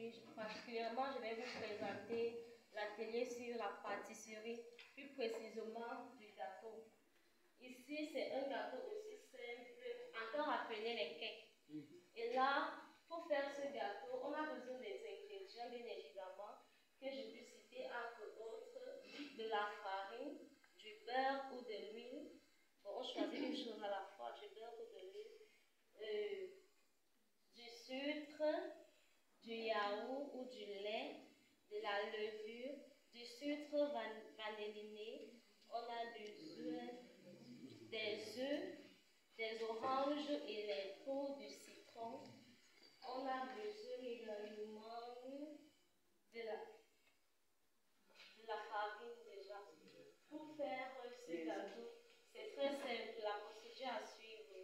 aujourd'hui, particulièrement, je vais vous présenter l'atelier sur la pâtisserie, plus précisément du gâteau. Ici, c'est un gâteau aussi simple, encore appelé les cakes. Et là, pour faire ce gâteau, on a besoin des ingrédients, bien évidemment, que je peux citer entre autres de la farine, du beurre ou de l'huile. Bon, on choisit une chose à la fois, du beurre ou de l'huile, du sucre, du yaourt ou du lait, de la levure, du sucre vanilliné, on a des œufs, des oranges et les peaux du citron. On a besoin également de la farine déjà. Pour faire ce gâteau, c'est très simple, la procédure à suivre.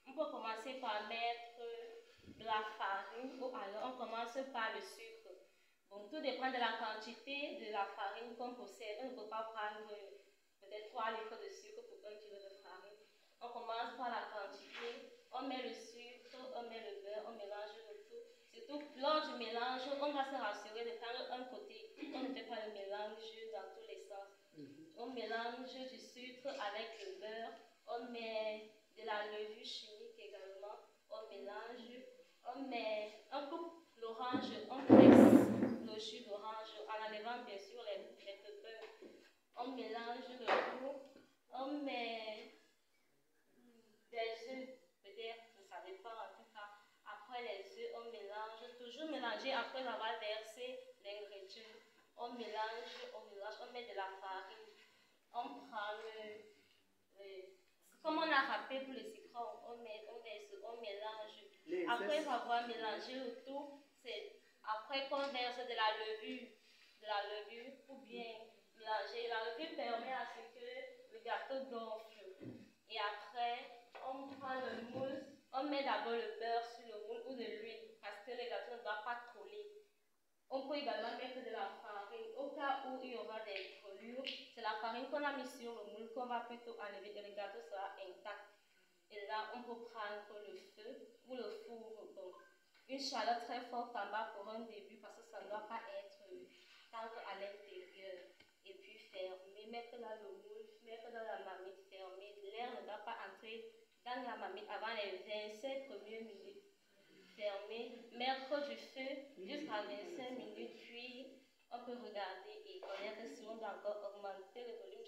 On peut commencer par mettre de la farine ou alors on commence par le sucre. Bon, tout dépend de la quantité de la farine qu'on possède. On ne peut pas prendre peut-être 3 litres de sucre pour 1 kg de farine. On commence par la quantité, on met le sucre, on met le beurre, on mélange le tout. Surtout lors du mélange, on doit se rassurer de prendre un côté. On ne fait pas le mélange dans tous les sens. On mélange du sucre avec le beurre, on met de la levure chimique également, on mélange, on met un coupe l'orange, on presse le jus d'orange en enlevant bien sûr les pépins. On mélange le tout, on met des œufs, peut-être, ça dépend en tout cas. Après les œufs, on mélange, toujours mélanger après avoir versé l'ingrédient. On mélange, on met de la farine. On prend comme on a râpé pour le citron, on mélange. Après avoir mélangé le tout, c'est après qu'on verse de la levure ou bien mélanger. La levure permet à ce que le gâteau gonfle. Et après, on prend le moule, on met d'abord le beurre sur le moule ou de l'huile parce que le gâteau ne doit pas coller. On peut également mettre de la farine au cas où il y aura des brûlures. C'est la farine qu'on a mis sur le moule qu'on va plutôt enlever et le gâteau sera intact. Et là, on peut prendre le feu ou le four. Donc, une chaleur très forte en bas pour un début parce que ça ne doit pas être tant à l'intérieur. Et puis fermer, mettre dans le moule, mettre dans la marmite fermée. L'air ne doit pas entrer dans la marmite avant les 25 premières minutes. Fermer, mettre du feu jusqu'à 25 minutes, puis on peut regarder et connaître si on doit encore augmenter le volume